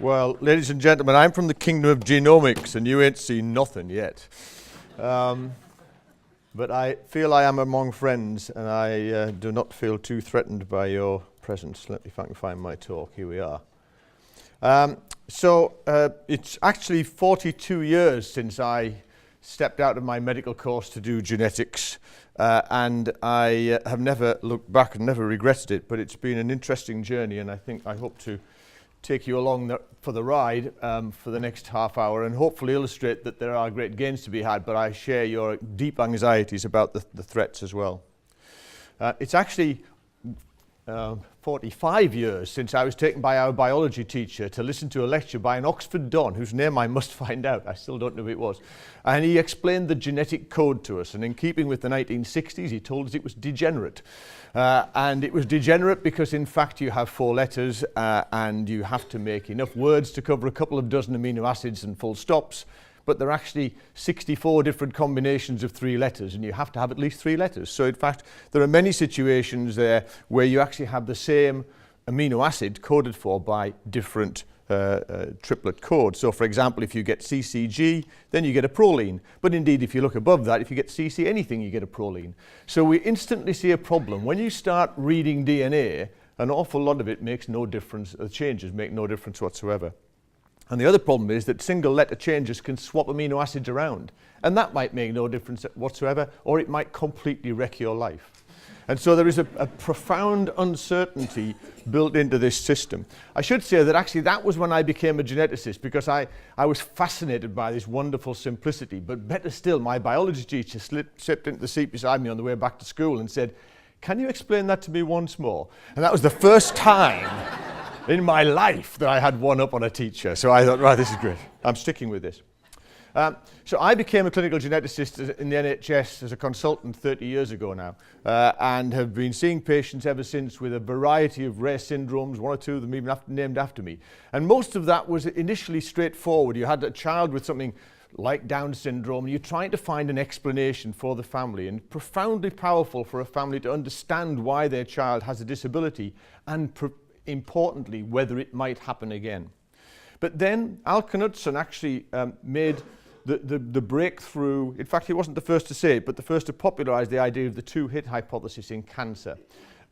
Well, ladies and gentlemen, I'm from the kingdom of genomics, and you ain't seen nothing yet. But I feel I am among friends, and I do not feel too threatened by your presence. Let me if I can find my talk. Here we are. It's actually 42 years since I stepped out of my medical course to do genetics, and I have never looked back and never regretted it, but it's been an interesting journey, and I hope to take you along for the ride for the next half hour and hopefully illustrate that there are great gains to be had, but I share your deep anxieties about the threats as well. It's actually 45 years since I was taken by our biology teacher to listen to a lecture by an Oxford Don, whose name I must find out. I still don't know who it was. And he explained the genetic code to us. And in keeping with the 1960s, he told us it was degenerate. And it was degenerate because, in fact, you have 4 letters and you have to make enough words to cover a couple of dozen amino acids and full stops. But there are actually 64 different combinations of 3 letters, and you have to have at least 3 letters. So in fact, there are many situations there where you actually have the same amino acid coded for by different triplet codes. So for example, if you get CCG, then you get a proline. But indeed, if you look above that, if you get CC anything, you get a proline. So we instantly see a problem. When you start reading DNA, an awful lot of it makes no difference, the changes make no difference whatsoever. And the other problem is that single letter changes can swap amino acids around. And that might make no difference whatsoever, or it might completely wreck your life. And so there is a profound uncertainty built into this system. I should say that actually that was when I became a geneticist, because I was fascinated by this wonderful simplicity. But better still, my biology teacher slipped into the seat beside me on the way back to school and said, "Can you explain that to me once more?" And that was the first time in my life that I had one up on a teacher. So I thought, right, this is great. I'm sticking with this. So I became a clinical geneticist in the NHS as a consultant 30 years ago now, and have been seeing patients ever since with a variety of rare syndromes, 1 or 2 of them even named after me. And most of that was initially straightforward. You had a child with something like Down syndrome, and you're trying to find an explanation for the family, and profoundly powerful for a family to understand why their child has a disability, and importantly, whether it might happen again. But then Al Knudsen actually made the breakthrough. In fact, he wasn't the first to say it, but the first to popularize the idea of the 2-hit hypothesis in cancer.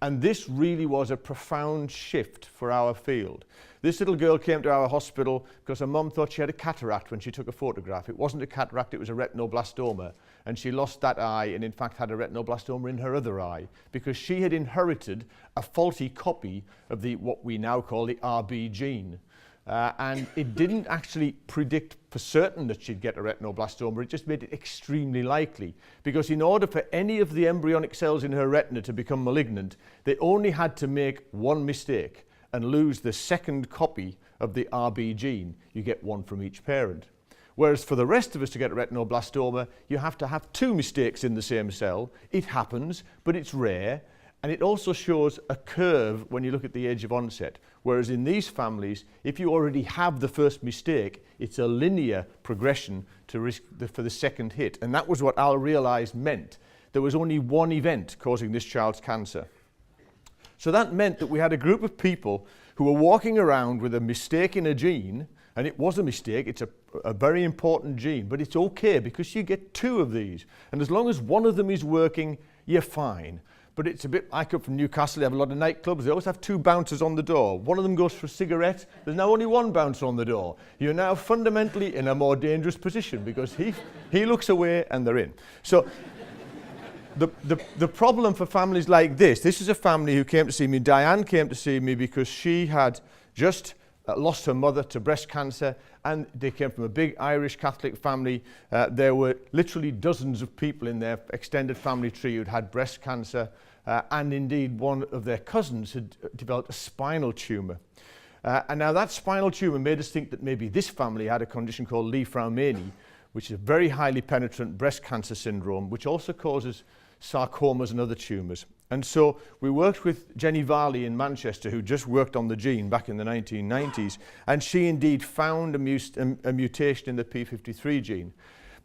And this really was a profound shift for our field. This little girl came to our hospital because her mum thought she had a cataract when she took a photograph. It wasn't a cataract, it was a retinoblastoma. And she lost that eye and in fact had a retinoblastoma in her other eye because she had inherited a faulty copy of what we now call the RB gene. And it didn't actually predict for certain that she'd get a retinoblastoma, it just made it extremely likely. Because in order for any of the embryonic cells in her retina to become malignant, they only had to make one mistake and lose the second copy of the RB gene. You get one from each parent. Whereas for the rest of us to get a retinoblastoma, you have to have 2 mistakes in the same cell. It happens, but it's rare. And it also shows a curve when you look at the age of onset. Whereas in these families, if you already have the first mistake, it's a linear progression to risk for the second hit. And that was what Al realized meant. There was only one event causing this child's cancer. So that meant that we had a group of people who were walking around with a mistake in a gene, and it was a mistake, it's a very important gene, but it's okay because you get 2 of these. And as long as one of them is working, you're fine. But it's a bit, I come from Newcastle, they have a lot of nightclubs, they always have 2 bouncers on the door. One of them goes for a cigarette, there's now only 1 bouncer on the door. You're now fundamentally in a more dangerous position because he looks away and they're in. So the problem for families like this is a family who came to see me. Diane came to see me because she had just lost her mother to breast cancer, and they came from a big Irish Catholic family. There were literally dozens of people in their extended family tree who'd had breast cancer, and indeed one of their cousins had developed a spinal tumor. And now that spinal tumor made us think that maybe this family had a condition called Li-Fraumeni, which is a very highly penetrant breast cancer syndrome, which also causes sarcomas and other tumors. And so we worked with Jenny Varley in Manchester, who just worked on the gene back in the 1990s, and she indeed found a mutation in the P53 gene.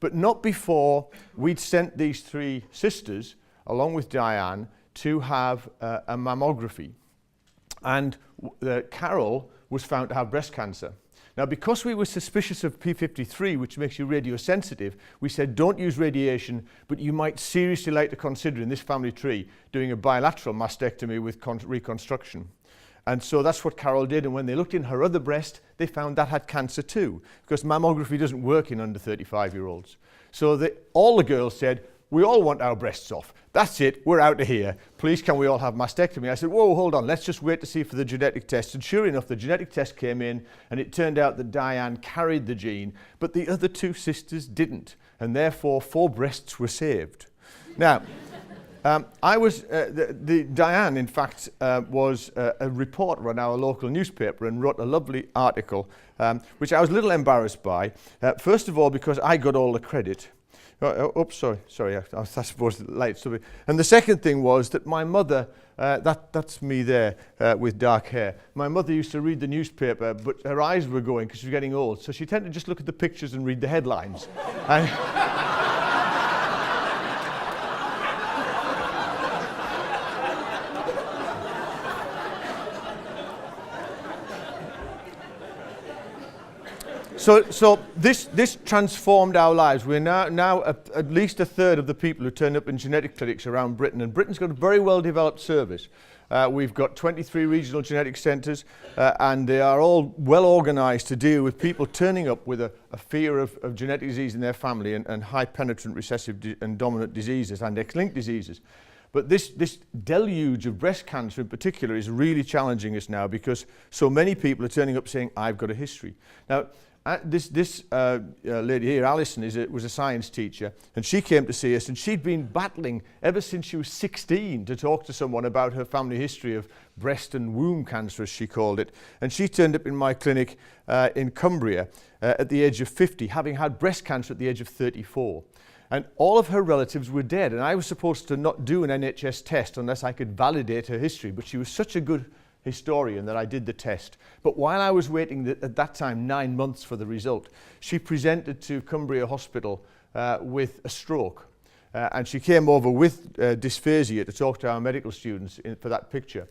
But not before we'd sent these 3 sisters, along with Diane, to have a mammography. And Carol was found to have breast cancer. Now, because we were suspicious of P53, which makes you radiosensitive, we said don't use radiation, but you might seriously like to consider in this family tree doing a bilateral mastectomy with reconstruction. And so that's what Carol did, and when they looked in her other breast, they found that had cancer too, because mammography doesn't work in under 35-year-olds. So all the girls said, we all want our breasts off. That's it, we're out of here. Please, can we all have mastectomy? I said, whoa, hold on, let's just wait to see for the genetic test. And sure enough, the genetic test came in, and it turned out that Diane carried the gene, but the other two sisters didn't, and therefore 4 breasts were saved. Now, Diane, in fact, was a reporter on our local newspaper and wrote a lovely article, which I was a little embarrassed by. First of all, because I got all the credit. Sorry, I suppose the lights. And the second thing was that my mother, that's me there with dark hair. My mother used to read the newspaper, but her eyes were going because she was getting old. So she tended to just look at the pictures and read the headlines. So this transformed our lives. We're now at least a third of the people who turn up in genetic clinics around Britain, and Britain's got a very well developed service. We've got 23 regional genetic centres, and they are all well organised to deal with people turning up with a fear of genetic disease in their family and high penetrant recessive and dominant diseases and X-linked diseases. But this deluge of breast cancer in particular is really challenging us now, because so many people are turning up saying, I've got a history. Now, this lady here, Alison, was a science teacher, and she came to see us, and she'd been battling ever since she was 16 to talk to someone about her family history of breast and womb cancer, as she called it. And she turned up in my clinic in Cumbria at the age of 50, having had breast cancer at the age of 34. And all of her relatives were dead, and I was supposed to not do an NHS test unless I could validate her history, but she was such a good historian that I did the test. But while I was waiting at that time 9 months for the result, she presented to Cumbria Hospital with a stroke. And she came over with dysphasia to talk to our medical students for that picture.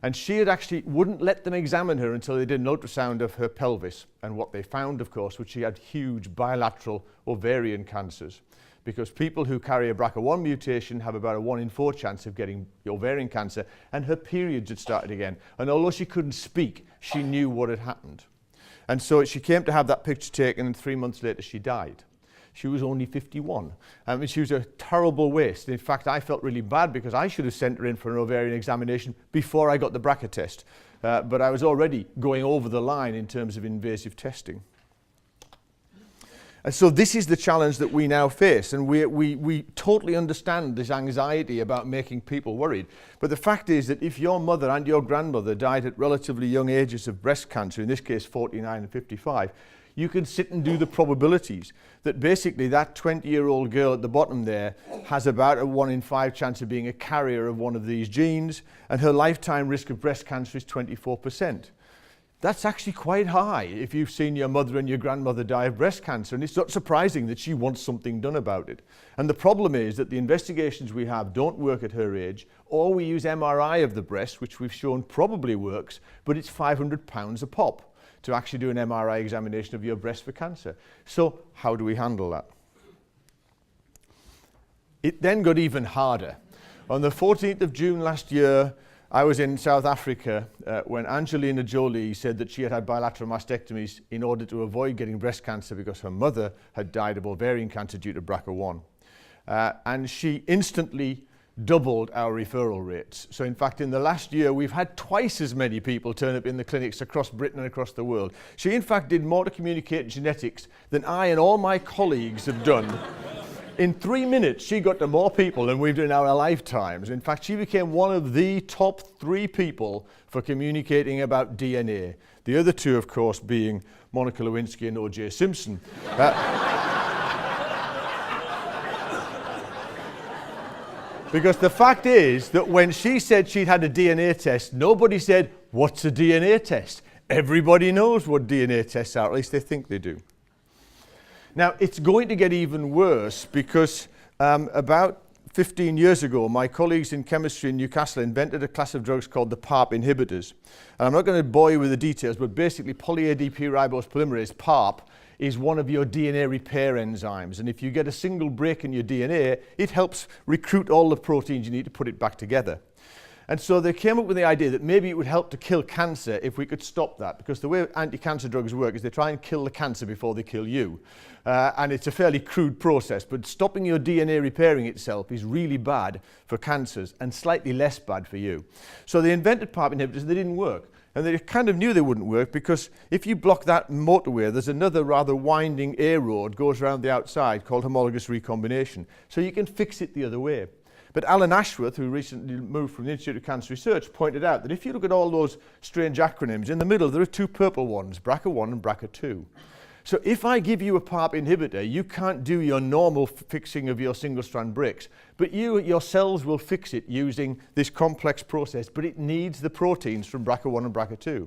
And she had actually wouldn't let them examine her until they did an ultrasound of her pelvis. And what they found, of course, was she had huge bilateral ovarian cancers. Because people who carry a BRCA1 mutation have about a 1 in 4 chance of getting ovarian cancer, and her periods had started again. And although she couldn't speak, she knew what had happened. And so she came to have that picture taken, and 3 months later she died. She was only 51. I mean, she was a terrible waste. In fact, I felt really bad because I should have sent her in for an ovarian examination before I got the BRCA test. But I was already going over the line in terms of invasive testing. And so this is the challenge that we now face, and we totally understand this anxiety about making people worried. But the fact is that if your mother and your grandmother died at relatively young ages of breast cancer, in this case 49 and 55, you can sit and do the probabilities that basically that 20-year-old girl at the bottom there has about a 1 in 5 chance of being a carrier of one of these genes, and her lifetime risk of breast cancer is 24%. That's actually quite high if you've seen your mother and your grandmother die of breast cancer, and it's not surprising that she wants something done about it. And the problem is that the investigations we have don't work at her age, or we use MRI of the breast, which we've shown probably works, but it's £500 a pop to actually do an MRI examination of your breast for cancer. So how do we handle that? It then got even harder. On the 14th of June last year, I was in South Africa when Angelina Jolie said that she had had bilateral mastectomies in order to avoid getting breast cancer because her mother had died of ovarian cancer due to BRCA1. And she instantly doubled our referral rates. So in fact, in the last year, we've had twice as many people turn up in the clinics across Britain and across the world. She in fact did more to communicate genetics than I and all my colleagues have done. In 3 minutes, she got to more people than we've done in our lifetimes. In fact, she became one of the top 3 people for communicating about DNA. The other 2, of course, being Monica Lewinsky and O.J. Simpson. Because the fact is that when she said she'd had a DNA test, nobody said, what's a DNA test? Everybody knows what DNA tests are, at least they think they do. Now, it's going to get even worse because about 15 years ago, my colleagues in chemistry in Newcastle invented a class of drugs called the PARP inhibitors. And I'm not going to bore you with the details, but basically poly-ADP ribose polymerase, PARP, is one of your DNA repair enzymes. And if you get a single break in your DNA, it helps recruit all the proteins you need to put it back together. And so they came up with the idea that maybe it would help to kill cancer if we could stop that, because the way anti-cancer drugs work is they try and kill the cancer before they kill you. And it's a fairly crude process, but stopping your DNA repairing itself is really bad for cancers and slightly less bad for you. So they invented PARP inhibitors and they didn't work. And they kind of knew they wouldn't work because if you block that motorway, there's another rather winding A road goes around the outside called homologous recombination. So you can fix it the other way. But Alan Ashworth, who recently moved from the Institute of Cancer Research, pointed out that if you look at all those strange acronyms, in the middle there are two purple ones, BRCA1 and BRCA2. So if I give you a PARP inhibitor, you can't do your normal fixing of your single-strand breaks, but your cells will fix it using this complex process, but it needs the proteins from BRCA1 and BRCA2.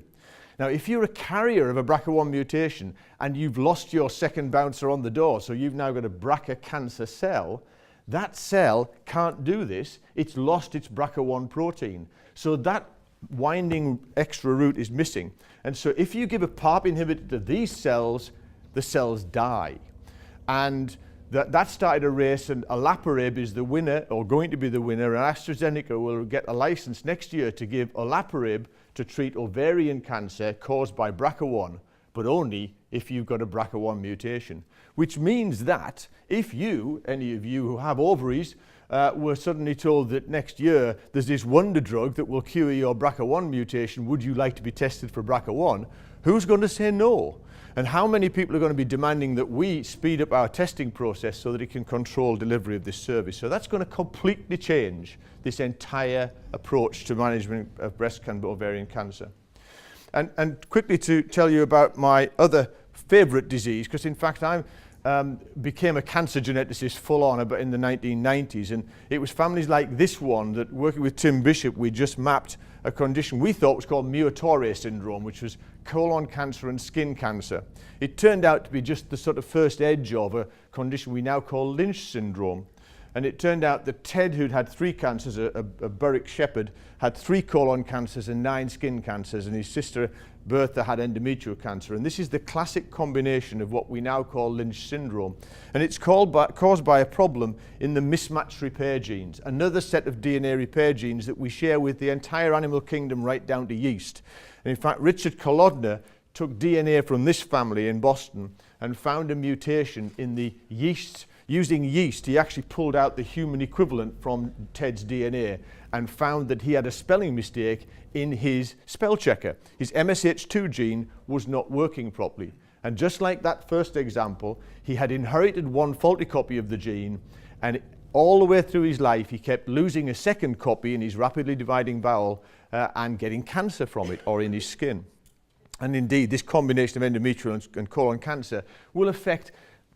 Now, if you're a carrier of a BRCA1 mutation and you've lost your second bouncer on the door, so you've now got a BRCA cancer cell, that cell can't do this. It's lost its BRCA1 protein. So that winding extra route is missing. And so if you give a PARP inhibitor to these cells, the cells die. And that started a race, and olaparib is the winner, or going to be the winner, and AstraZeneca will get a license next year to give olaparib to treat ovarian cancer caused by BRCA1, but only if you've got a BRCA1 mutation. Which means that if you, any of you who have ovaries, were suddenly told that next year there's this wonder drug that will cure your BRCA1 mutation, would you like to be tested for BRCA1? Who's going to say no? And how many people are going to be demanding that we speed up our testing process so that it can control delivery of this service? So that's going to completely change this entire approach to management of breast and ovarian cancer. And quickly to tell you about my other favourite disease, because in fact I became a cancer geneticist full on about in the 1990s, and it was families like this one that, working with Tim Bishop, we just mapped a condition we thought was called Muir-Torre syndrome, which was colon cancer and skin cancer. It turned out to be just the sort of first edge of a condition we now call Lynch syndrome. And it turned out that Ted, who'd had 3 cancers, a Berwick shepherd, had 3 colon cancers and 9 skin cancers, and his sister Bertha had endometrial cancer. And this is the classic combination of what we now call Lynch syndrome. And it's caused by a problem in the mismatched repair genes, another set of DNA repair genes that we share with the entire animal kingdom right down to yeast. And in fact, Richard Kolodner took DNA from this family in Boston and found a mutation in the yeast. Using yeast, he actually pulled out the human equivalent from Ted's DNA and found that he had a spelling mistake in his spell checker. His MSH2 gene was not working properly. And just like that first example, he had inherited one faulty copy of the gene, and all the way through his life, he kept losing a second copy in his rapidly dividing bowel and getting cancer from it, or in his skin. And indeed, this combination of endometrial and colon cancer will affect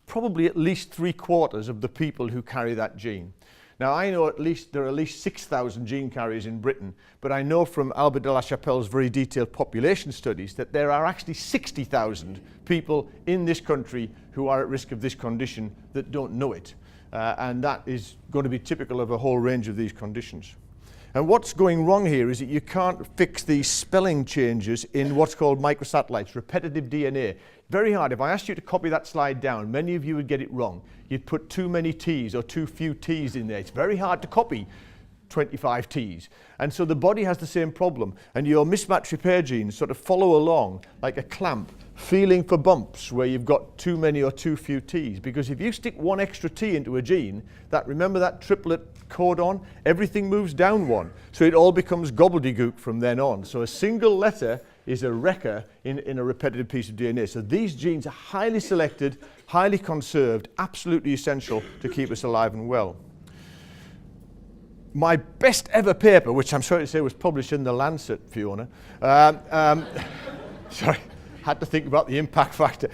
probably at least 3/4 of the people who carry that gene. Now, I know there are at least 6,000 gene carriers in Britain, but I know from Albert de la Chapelle's very detailed population studies that there are actually 60,000 people in this country who are at risk of this condition that don't know it. And that is going to be typical of a whole range of these conditions. And what's going wrong here is that you can't fix these spelling changes in what's called microsatellites, repetitive DNA. Very hard. If I asked you to copy that slide down, many of you would get it wrong. You'd put too many T's or too few T's in there. It's very hard to copy 25 T's. And so the body has the same problem. And your mismatched repair genes sort of follow along like a clamp, feeling for bumps where you've got too many or too few T's. Because if you stick one extra T into a gene, remember that triplet codon? Everything moves down one. So it all becomes gobbledygook from then on. So a single letter is a wrecker in a repetitive piece of DNA. So these genes are highly selected, highly conserved, absolutely essential to keep us alive and well. My best ever paper, which I'm sorry to say was published in The Lancet, Fiona. Sorry, had to think about the impact factor.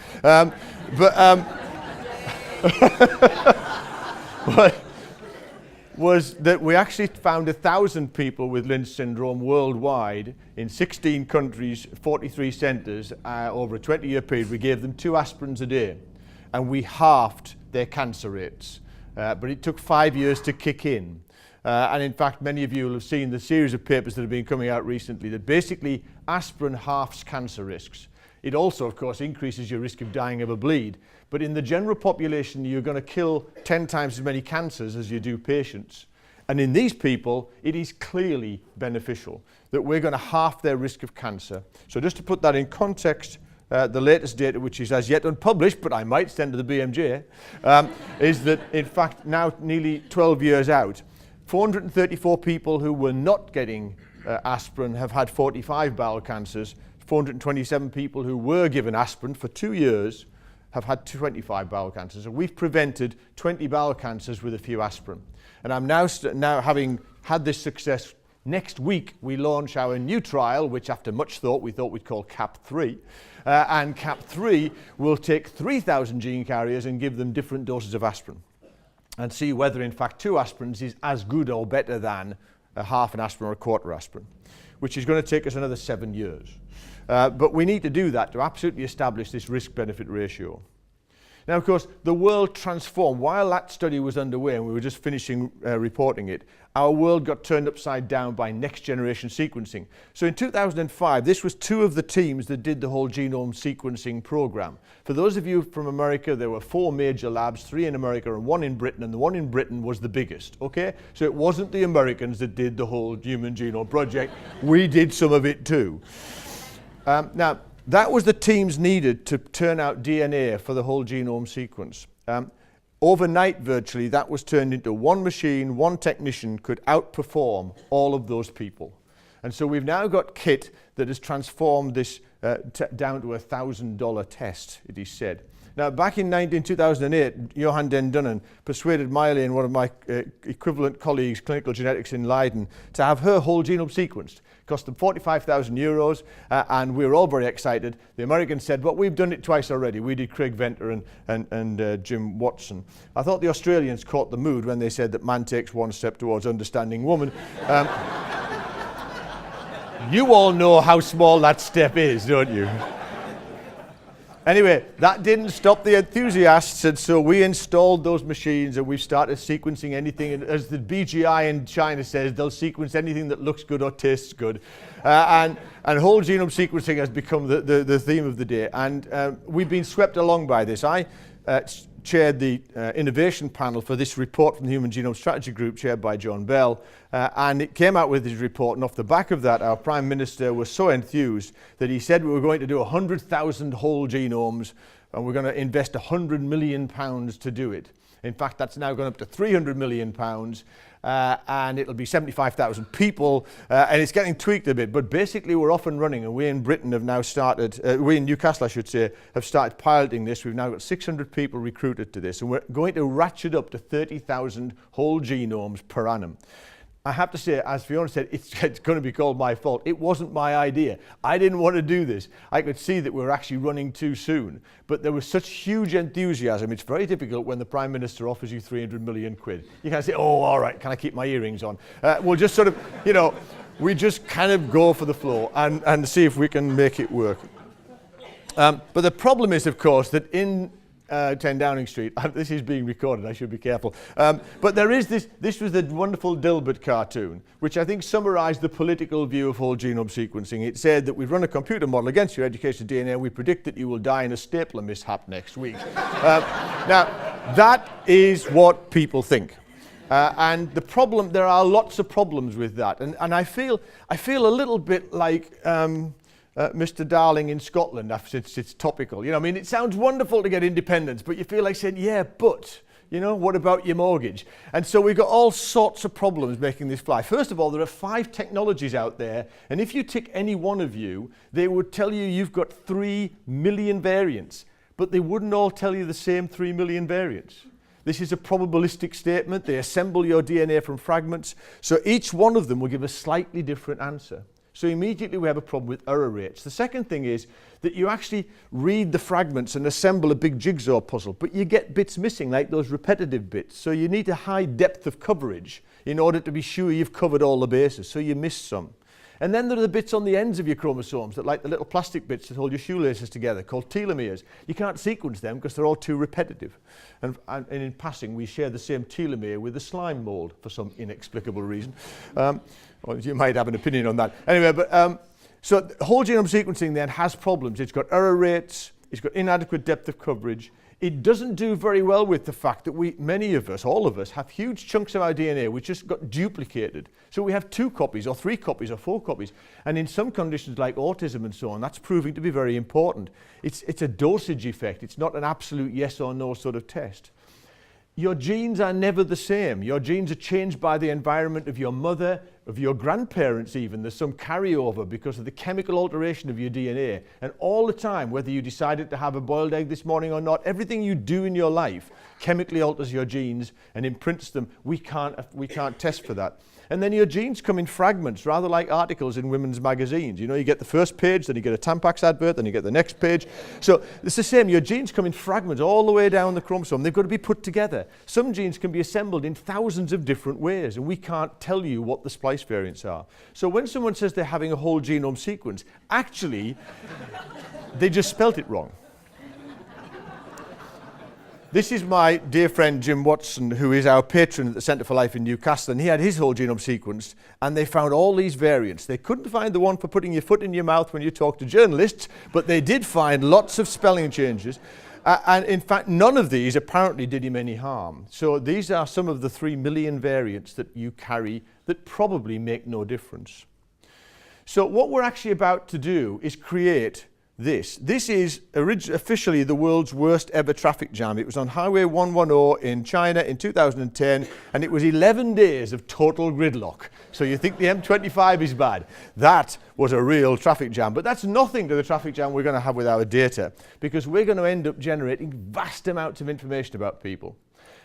Was that we actually found 1,000 people with Lynch syndrome worldwide in 16 countries, 43 centres, over a 20-year period. We gave them 2 aspirins a day, and we halved their cancer rates. but it took 5 years to kick in. And in fact, many of you will have seen the series of papers that have been coming out recently that basically aspirin halves cancer risks. It also, of course, increases your risk of dying of a bleed. But in the general population, you're going to kill 10 times as many cancers as you do patients. And in these people, it is clearly beneficial that we're going to halve their risk of cancer. So just to put that in context, the latest data, which is as yet unpublished, but I might send to the BMJ, is that, in fact, now nearly 12 years out, 434 people who were not getting aspirin have had 45 bowel cancers. 427 people who were given aspirin for 2 years have had 25 bowel cancers. So we've prevented 20 bowel cancers with a few aspirin. And I'm now having had this success, next week we launch our new trial, which after much thought we thought we'd call CAP3. And CAP3 will take 3,000 gene carriers and give them different doses of aspirin, and see whether in fact 2 aspirins is as good or better than a half an aspirin or a quarter aspirin, which is going to take us another 7 years. But we need to do that to absolutely establish this risk-benefit ratio. Now, of course, the world transformed. While that study was underway and we were just finishing reporting it, our world got turned upside down by next-generation sequencing. So in 2005, this was 2 of the teams that did the whole genome sequencing program. For those of you from America, there were 4 major labs, 3 in America and 1 in Britain, and the one in Britain was the biggest, okay? So it wasn't the Americans that did the whole Human Genome Project. We did some of it too. Now, that was the teams needed to turn out DNA for the whole genome sequence. Overnight, virtually, that was turned into one machine, one technician could outperform all of those people. And so we've now got kit that has transformed this down to a $1,000 test, it is said. Now, back in 2008, Johan den Dunnen persuaded Miley and one of my equivalent colleagues, clinical genetics in Leiden, to have her whole genome sequenced. It cost them 45,000 euros, and we were all very excited. The Americans said, well, we've done it twice already. We did Craig Venter and Jim Watson. I thought the Australians caught the mood when they said that man takes one step towards understanding woman. You all know how small that step is, don't you? Anyway, that didn't stop the enthusiasts, and so we installed those machines and we've started sequencing anything. And as the BGI in China says, they'll sequence anything that looks good or tastes good. And whole genome sequencing has become the theme of the day. And we've been swept along by this. I chaired the innovation panel for this report from the Human Genome Strategy Group, chaired by John Bell, and it came out with his report, and off the back of that, our Prime Minister was so enthused that he said we were going to do 100,000 whole genomes, and we're going to invest £100 million to do it. In fact, that's now gone up to £300 million, and it'll be 75,000 people, and it's getting tweaked a bit, but basically we're off and running, and we in Britain have now started, we in Newcastle I should say, have started piloting this. We've now got 600 people recruited to this, and we're going to ratchet up to 30,000 whole genomes per annum. I have to say, as Fiona said, it's going to be called my fault. It wasn't my idea. I didn't want to do this. I could see that we were actually running too soon. But there was such huge enthusiasm. It's very difficult when the Prime Minister offers you 300 million quid. You can't say, oh, all right, can I keep my earrings on? We'll just sort of, you know, we just kind of go for the flow and see if we can make it work. But the problem is, of course, that in 10 Downing Street. This is being recorded, I should be careful. But there is this was the wonderful Dilbert cartoon, which I think summarized the political view of whole genome sequencing. It said that we've run a computer model against your education DNA, we predict that you will die in a stapler mishap next week. Now, that is what people think. And the problem, there are lots of problems with that. And I feel a little bit like Mr. Darling in Scotland, since it's topical. You know, I mean, it sounds wonderful to get independence, but you feel like saying, yeah, but, you know, what about your mortgage? And so we've got all sorts of problems making this fly. First of all, there are 5 technologies out there, and if you tick any one of you, they would tell you you've got 3 million variants, but they wouldn't all tell you the same 3 million variants. This is a probabilistic statement. They assemble your DNA from fragments, so each one of them will give a slightly different answer. So immediately we have a problem with error rates. The second thing is that you actually read the fragments and assemble a big jigsaw puzzle, but you get bits missing, like those repetitive bits. So you need a high depth of coverage in order to be sure you've covered all the bases, so you miss some. And then there are the bits on the ends of your chromosomes that like the little plastic bits that hold your shoelaces together called telomeres. You can't sequence them because they're all too repetitive. And in passing, we share the same telomere with the slime mold for some inexplicable reason. Or you might have an opinion on that. Anyway, but so whole genome sequencing then has problems. It's got error rates, it's got inadequate depth of coverage. It doesn't do very well with the fact that many of us, all of us, have huge chunks of our DNA which just got duplicated. So we have 2 copies or 3 copies or 4 copies. And in some conditions like autism and so on, that's proving to be very important. It's a dosage effect. It's not an absolute yes or no sort of test. Your genes are never the same. Your genes are changed by the environment of your mother, of your grandparents even. There's some carryover because of the chemical alteration of your DNA. And all the time, whether you decided to have a boiled egg this morning or not, everything you do in your life chemically alters your genes and imprints them. We can't test for that. And then your genes come in fragments, rather like articles in women's magazines. You know, you get the first page, then you get a Tampax advert, then you get the next page. So it's the same. Your genes come in fragments all the way down the chromosome. They've got to be put together. Some genes can be assembled in thousands of different ways, and we can't tell you what the splice variants are. So when someone says they're having a whole genome sequence, actually, they just spelt it wrong. This is my dear friend Jim Watson, who is our patron at the Centre for Life in Newcastle, and he had his whole genome sequenced, and they found all these variants. They couldn't find the one for putting your foot in your mouth when you talk to journalists, but they did find lots of spelling changes. And in fact, none of these apparently did him any harm. So these are some of the 3 million variants that you carry that probably make no difference. So what we're actually about to do is create this. This is officially the world's worst ever traffic jam. It was on Highway 110 in China in 2010, and it was 11 days of total gridlock. So you think the M25 is bad. That was a real traffic jam. But that's nothing to the traffic jam we're going to have with our data, because we're going to end up generating vast amounts of information about people.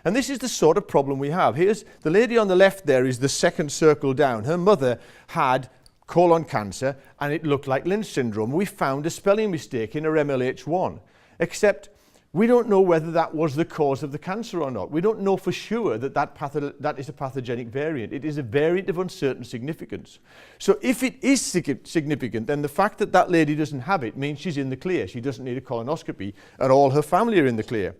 And this is the sort of problem we have. Here's the lady on the left there is the second circle down. Her mother had colon cancer, and it looked like Lynch syndrome. We found a spelling mistake in her MLH1, except we don't know whether that was the cause of the cancer or not. We don't know for sure that that is a pathogenic variant. It is a variant of uncertain significance. So if it is significant, then the fact that that lady doesn't have it means she's in the clear. She doesn't need a colonoscopy, and all her family are in the clear.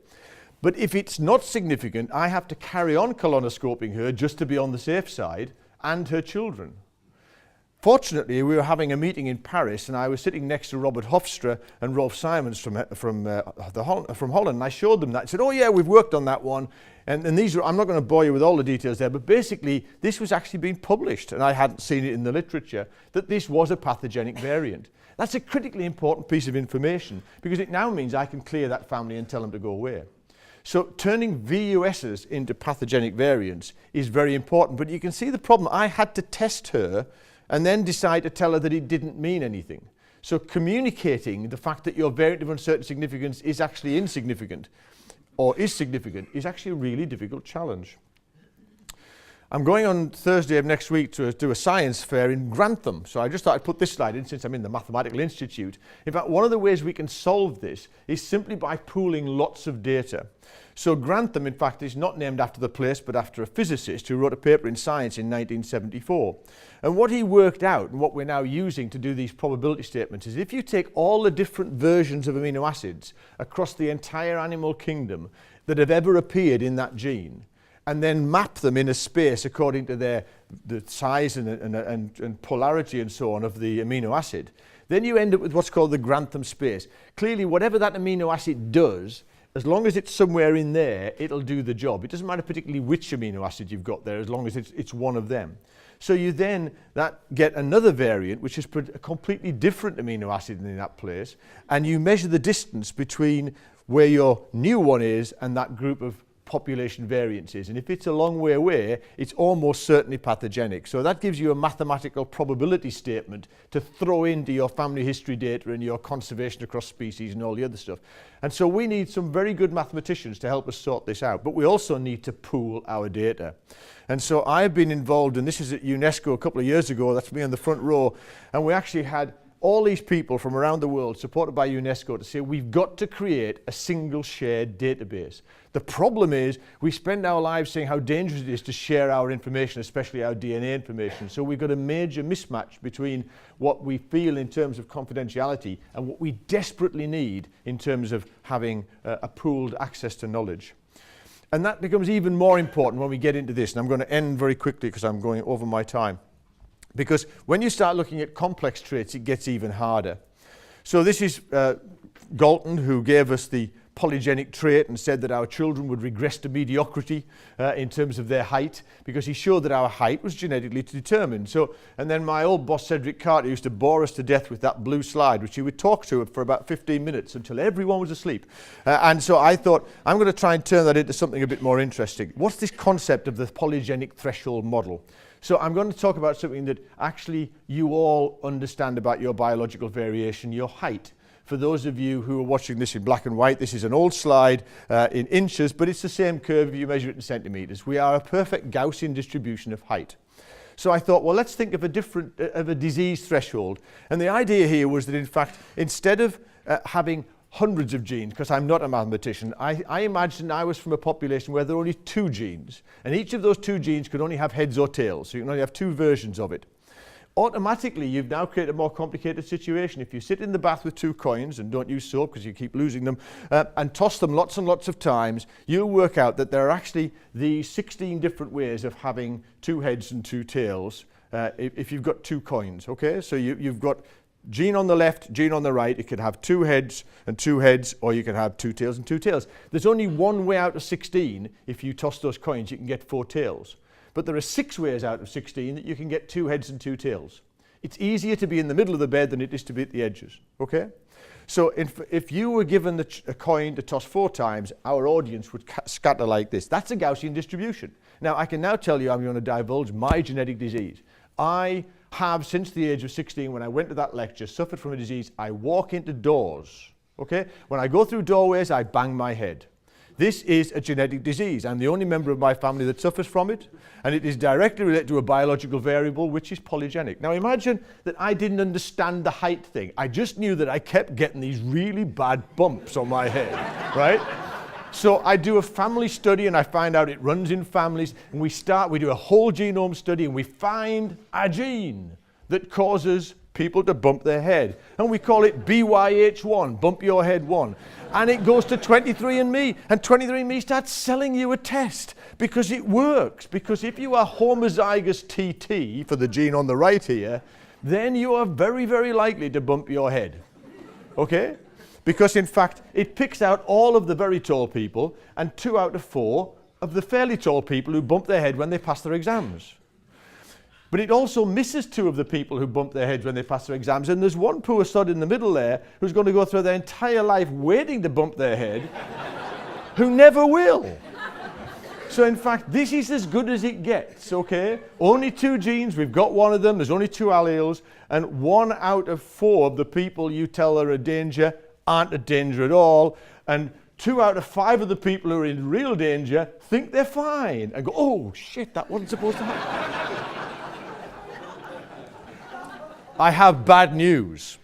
But if it's not significant, I have to carry on colonoscoping her just to be on the safe side, and her children. Fortunately, we were having a meeting in Paris, and I was sitting next to Robert Hofstra and Rolf Simons from Holland, and I showed them that. I said, oh yeah, we've worked on that one, and these are, I'm not going to bore you with all the details there, but basically this was actually being published, and I hadn't seen it in the literature, that this was a pathogenic variant. That's a critically important piece of information, because it now means I can clear that family and tell them to go away. So turning VUSs into pathogenic variants is very important, but you can see the problem. I had to test her and then decide to tell her that it didn't mean anything. So communicating the fact that your variant of uncertain significance is actually insignificant or is significant is actually a really difficult challenge. I'm going on Thursday of next week to do a science fair in Grantham. So I just thought I'd put this slide in since I'm in the Mathematical Institute. In fact, one of the ways we can solve this is simply by pooling lots of data. So Grantham, in fact, is not named after the place, but after a physicist who wrote a paper in Science in 1974. And what he worked out, and what we're now using to do these probability statements, is if you take all the different versions of amino acids across the entire animal kingdom that have ever appeared in that gene, and then map them in a space according to the size and polarity and so on of the amino acid, then you end up with what's called the Grantham space. Clearly, whatever that amino acid does, as long as it's somewhere in there, it'll do the job. It doesn't matter particularly which amino acid you've got there, as long as it's one of them. So you then get another variant, which is a completely different amino acid in that place, and you measure the distance between where your new one is and that group of population variances. And if it's a long way away, it's almost certainly pathogenic. So that gives you a mathematical probability statement to throw into your family history data and your conservation across species and all the other stuff. And so we need some very good mathematicians to help us sort this out, but we also need to pool our data. And so I've been involved, and this is at UNESCO a couple of years ago, that's me on the front row, and we actually had all these people from around the world, supported by UNESCO, to say we've got to create a single shared database. The problem is we spend our lives saying how dangerous it is to share our information, especially our DNA information. So we've got a major mismatch between what we feel in terms of confidentiality and what we desperately need in terms of having a pooled access to knowledge. And that becomes even more important when we get into this. And I'm going to end very quickly because I'm going over my time. Because when you start looking at complex traits, it gets even harder. So this is Galton, who gave us the polygenic trait and said that our children would regress to mediocrity in terms of their height, because he showed that our height was genetically determined. So, and then my old boss Cedric Carter used to bore us to death with that blue slide, which he would talk to for about 15 minutes until everyone was asleep. And so I thought, I'm going to try and turn that into something a bit more interesting. What's this concept of the polygenic threshold model? So I'm going to talk about something that actually you all understand about your biological variation, your height. For those of you who are watching this in black and white, this is an old slide in inches, but it's the same curve if you measure it in centimeters. We are a perfect Gaussian distribution of height. So I thought, well, let's think of a disease threshold. And the idea here was that, in fact, instead of having hundreds of genes, because I'm not a mathematician, I imagined I was from a population where there were only 2 genes, and each of those 2 genes could only have heads or tails, so you can only have 2 versions of it. Automatically, you've now created a more complicated situation. If you sit in the bath with 2 coins, and don't use soap because you keep losing them, and toss them lots and lots of times, you'll work out that there are actually these 16 different ways of having 2 heads and 2 tails if you've got 2 coins, okay? So you've got gene on the left, gene on the right. It could have 2 heads and 2 heads, or you can have 2 tails and 2 tails. There's only one way out of 16. If you toss those coins, you can get 4 tails. But there are 6 ways out of 16 that you can get 2 heads and 2 tails. It's easier to be in the middle of the bed than it is to be at the edges, okay? So if you were given a coin to toss 4 times, our audience would scatter like this. That's a Gaussian distribution. Now, I can now tell you I'm going to divulge my genetic disease. I have, since the age of 16, when I went to that lecture, suffered from a disease. I walk into doors, okay? When I go through doorways, I bang my head. This is a genetic disease. I'm the only member of my family that suffers from it, and it is directly related to a biological variable, which is polygenic. Now imagine that I didn't understand the height thing. I just knew that I kept getting these really bad bumps on my head, right? So I do a family study, and I find out it runs in families, and we do a whole genome study, and we find a gene that causes people to bump their head. And we call it BYH1, bump your head 1. And it goes to 23andMe, and 23andMe starts selling you a test because it works. Because if you are homozygous TT for the gene on the right here, then you are very, very likely to bump your head. Okay? Because in fact, it picks out all of the very tall people and 2 out of 4 of the fairly tall people who bump their head when they pass their exams. But it also misses 2 of the people who bump their heads when they pass their exams. And there's one poor sod in the middle there who's going to go through their entire life waiting to bump their head, who never will. So in fact, this is as good as it gets, okay? Only 2 genes, we've got 1 of them, there's only 2 alleles, and 1 out of 4 of the people you tell are a danger aren't a danger at all, and 2 out of 5 of the people who are in real danger think they're fine, and go, oh shit, that wasn't supposed to happen. I have bad news.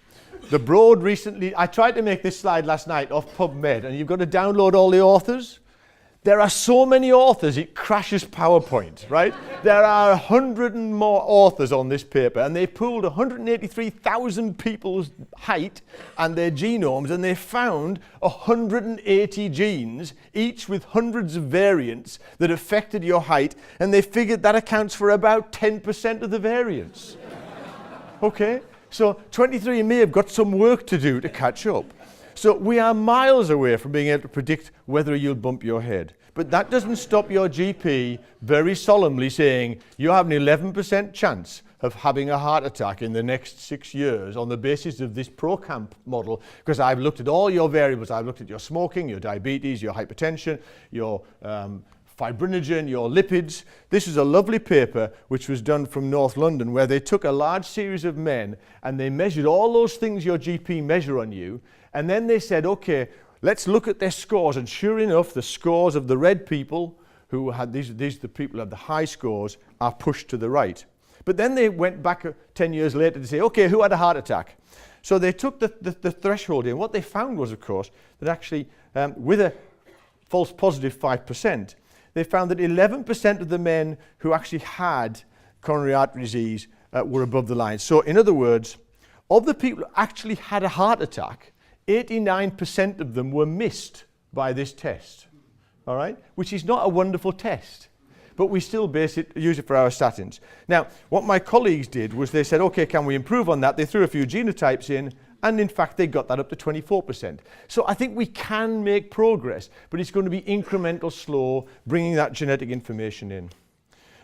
The Broad recently, I tried to make this slide last night off PubMed, and you've got to download all the authors. There are so many authors, it crashes PowerPoint, right? There are 100 and more authors on this paper, and they pooled 183,000 people's height and their genomes, and they found 180 genes, each with hundreds of variants that affected your height, and they figured that accounts for about 10% of the variance. Okay, so 23andMe have got some work to do to catch up. So we are miles away from being able to predict whether you'll bump your head. But that doesn't stop your GP very solemnly saying you have an 11% chance of having a heart attack in the next 6 years on the basis of this ProCamp model, because I've looked at all your variables. I've looked at your smoking, your diabetes, your hypertension, your fibrinogen, your lipids. This is a lovely paper which was done from North London, where they took a large series of men and they measured all those things your GP measure on you, and then they said, okay, let's look at their scores. And sure enough, the scores of the red people who had the people who had the high scores are pushed to the right. But then they went back 10 years later to say, okay, who had a heart attack? So they took the threshold in. What they found was, of course, that actually with a false positive 5%, they found that 11% of the men who actually had coronary artery disease were above the line. So in other words, of the people who actually had a heart attack, 89% of them were missed by this test, all right? Which is not a wonderful test, but we still use it for our statins. Now, what my colleagues did was they said, okay, can we improve on that? They threw a few genotypes in, and in fact, they got that up to 24%. So I think we can make progress, but it's going to be incremental, slow, bringing that genetic information in.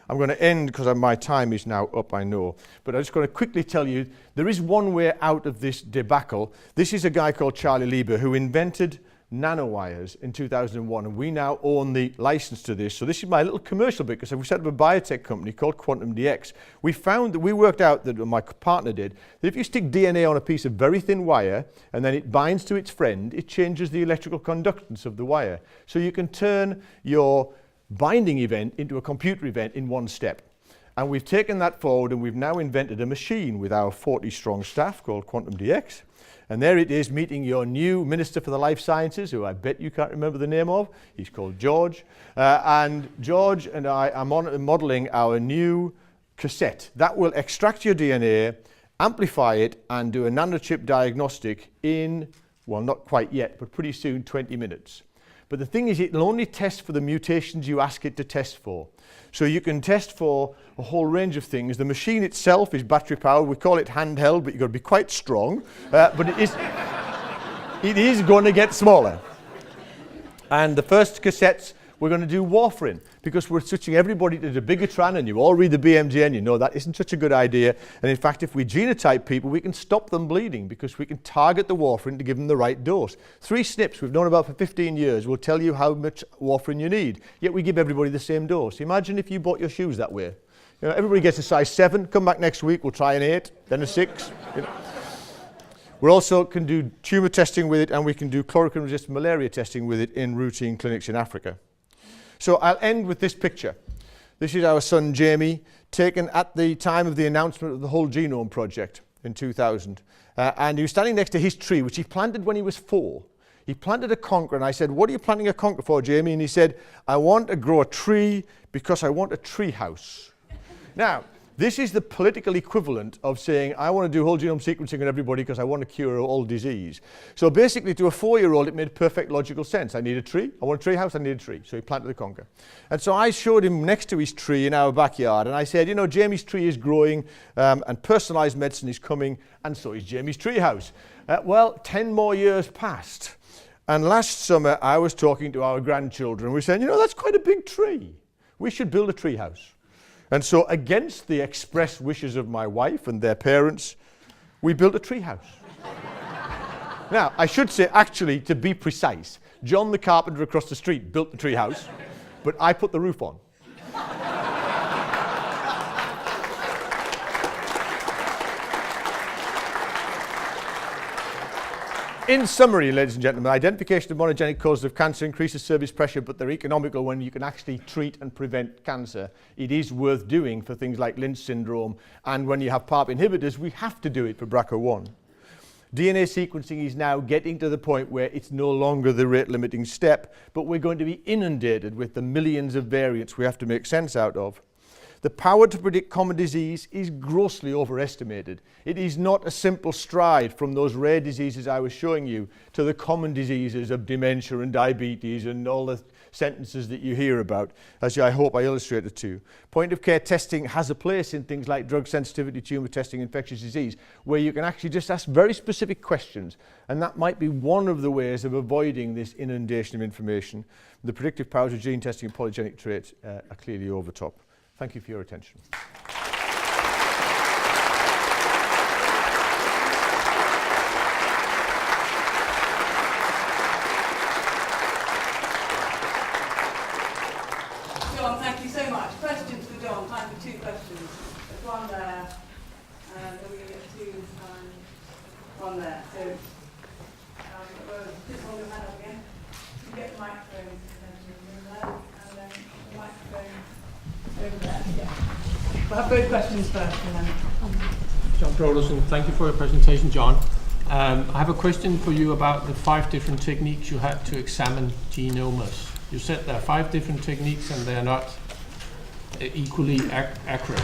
I'm going to end because my time is now up, I know. But I'm just going to quickly tell you, there is one way out of this debacle. This is a guy called Charlie Lieber who invented nanowires in 2001, and we now own the license to this. So this is my little commercial bit, because we set up a biotech company called Quantum DX. We worked out that, my partner did, that if you stick DNA on a piece of very thin wire and then it binds to its friend, it changes the electrical conductance of the wire. So you can turn your binding event into a computer event in one step. And we've taken that forward, and we've now invented a machine with our 40-strong staff called Quantum DX. And there it is, meeting your new Minister for the Life Sciences, who I bet you can't remember the name of. He's called George. And George and I are modeling our new cassette. That will extract your DNA, amplify it, and do a nanochip diagnostic in, well, not quite yet, but pretty soon, 20 minutes. But the thing is, it'll only test for the mutations you ask it to test for. So you can test for a whole range of things. The machine itself is battery powered. We call it handheld, but you've got to be quite strong. But it is going to get smaller. And the first cassettes, we're going to do warfarin, because we're switching everybody to the Bigatran, and you all read the BMJ and you know that isn't such a good idea. And in fact, if we genotype people, we can stop them bleeding, because we can target the warfarin to give them the right dose. 3 SNPs we've known about for 15 years will tell you how much warfarin you need, yet we give everybody the same dose. Imagine if you bought your shoes that way. You know, everybody gets a size 7, come back next week, we'll try an 8, then a 6. You know. We also can do tumor testing with it, and we can do chloroquine-resistant malaria testing with it in routine clinics in Africa. So I'll end with this picture. This is our son Jamie, taken at the time of the announcement of the Whole Genome Project in 2000. And he was standing next to his tree, which he planted when he was 4. He planted a conker, and I said, what are you planting a conker for, Jamie? And he said, I want to grow a tree because I want a tree house. Now, this is the political equivalent of saying, I want to do whole genome sequencing on everybody because I want to cure all disease. So basically, to a 4-year-old, it made perfect logical sense. I need a tree. I want a tree house. I need a tree. So he planted the conker. And so I showed him next to his tree in our backyard. And I said, you know, Jamie's tree is growing and personalized medicine is coming. And so is Jamie's tree house. Well, 10 more years passed. And last summer, I was talking to our grandchildren. We said, you know, that's quite a big tree. We should build a tree house. And so, against the express wishes of my wife and their parents, we built a tree house. Now, I should say, actually, to be precise, John the carpenter across the street built the tree house, but I put the roof on. In summary, ladies and gentlemen, identification of monogenic causes of cancer increases service pressure, but they're economical when you can actually treat and prevent cancer. It is worth doing for things like Lynch syndrome, and when you have PARP inhibitors, we have to do it for BRCA1. DNA sequencing is now getting to the point where it's no longer the rate-limiting step, but we're going to be inundated with the millions of variants we have to make sense out of. The power to predict common disease is grossly overestimated. It is not a simple stride from those rare diseases I was showing you to the common diseases of dementia and diabetes and all the sentences that you hear about, as I hope I illustrated too. Point of care testing has a place in things like drug sensitivity, tumor testing, infectious disease, where you can actually just ask very specific questions, and that might be one of the ways of avoiding this inundation of information. The predictive powers of gene testing and polygenic traits are clearly over top. Thank you for your attention. John, thank you so much. Questions for John? Time for 2 questions. There's one there, and then we get 2, one there. So, just hold your hand up again. You get the microphone, and then the microphone Over there, yeah. We'll have both questions first and then... John Broderson, thank you for your presentation, John. I have a question for you about the 5 different techniques you had to examine genomes. You said there are 5 different techniques and they're not equally accurate.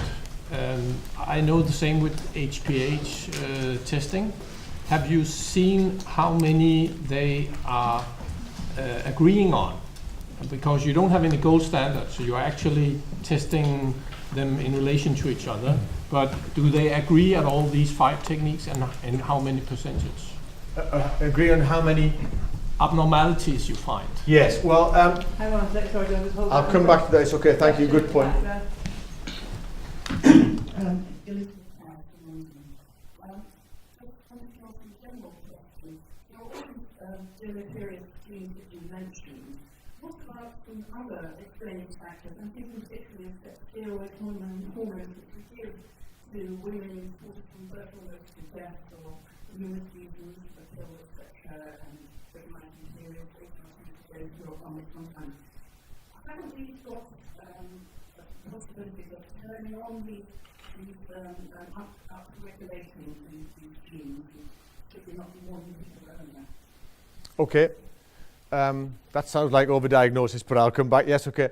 I know the same with HPH testing. Have you seen how many they are agreeing on? Because you don't have any gold standard, so you're actually testing them in relation to each other. But do they agree at all, these 5 techniques, and how many percentage? Agree on how many? Abnormalities you find. Yes, well, Hang on a sec, sorry, John, just hold I'll that come one back to that. It's okay, thank you, good point. Back What about some other explaining factors? I'm thinking particularly of steroid hormones which we give to women from birth almost to death or numerous reasons for pill, etc. and recognizing periods, sometimes. Haven't we got possibilities of turning on these up-regulating these genes, should we not be more useful earlier? Okay. That sounds like overdiagnosis, but I'll come back. Yes, okay.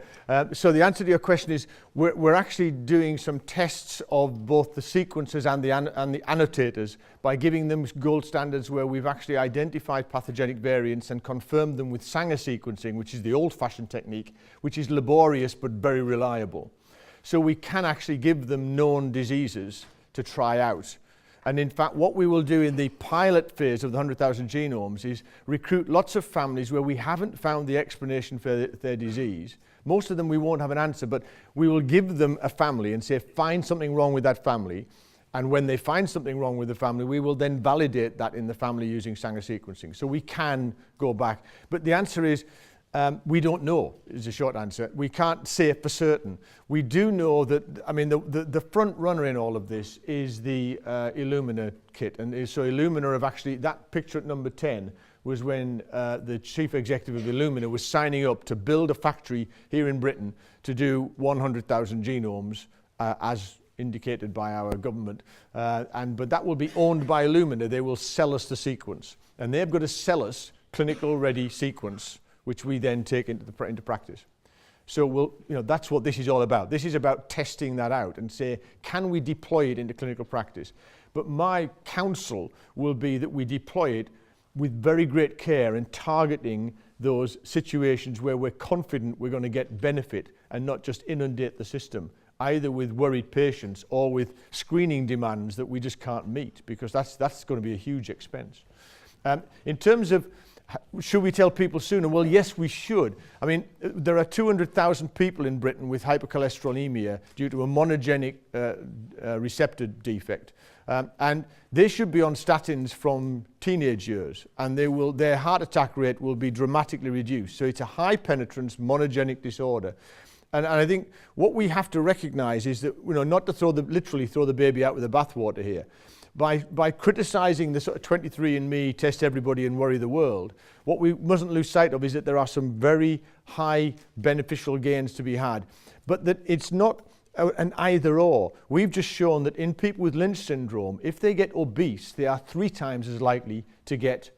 So the answer to your question is we're actually doing some tests of both the sequencers and the annotators by giving them gold standards where we've actually identified pathogenic variants and confirmed them with Sanger sequencing, which is the old-fashioned technique, which is laborious but very reliable. So we can actually give them known diseases to try out. And in fact, what we will do in the pilot phase of the 100,000 genomes is recruit lots of families where we haven't found the explanation for their disease. Most of them we won't have an answer, but we will give them a family and say, find something wrong with that family. And when they find something wrong with the family, we will then validate that in the family using Sanger sequencing. So we can go back. But the answer is, we don't know, is the short answer. We can't say for certain. We do know that, I mean, the front runner in all of this is the Illumina kit. And so Illumina have actually, that picture at number 10 was when the chief executive of Illumina was signing up to build a factory here in Britain to do 100,000 genomes as indicated by our government. But that will be owned by Illumina. They will sell us the sequence. And they've got to sell us clinical ready sequence, which we then take into practice. So that's what this is all about. This is about testing that out and say, can we deploy it into clinical practice? But my counsel will be that we deploy it with very great care and targeting those situations where we're confident we're going to get benefit and not just inundate the system, either with worried patients or with screening demands that we just can't meet, because that's going to be a huge expense. In terms of should we tell people sooner? Well, yes, we should. I mean, there are 200,000 people in Britain with hypercholesterolemia due to a monogenic receptor defect. And they should be on statins from teenage years, and their heart attack rate will be dramatically reduced. So it's a high penetrance monogenic disorder. And I think what we have to recognize is that, not to literally throw the baby out with the bathwater here. By criticizing the sort of 23andMe, test everybody and worry the world, what we mustn't lose sight of is that there are some very high beneficial gains to be had, but that it's not an either or. We've just shown that in people with Lynch syndrome, if they get obese, they are 3 times as likely to get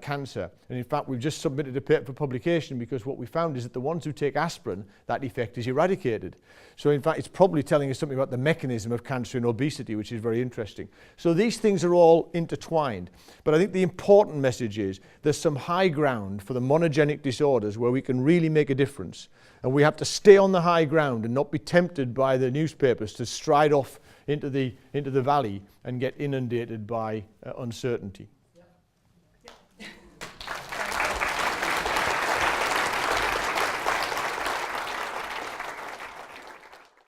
cancer. And in fact, we've just submitted a paper for publication because what we found is that the ones who take aspirin, that effect is eradicated. So in fact, it's probably telling us something about the mechanism of cancer and obesity, which is very interesting. So these things are all intertwined. But I think the important message is there's some high ground for the monogenic disorders where we can really make a difference. And we have to stay on the high ground and not be tempted by the newspapers to stride off into the valley and get inundated by uncertainty.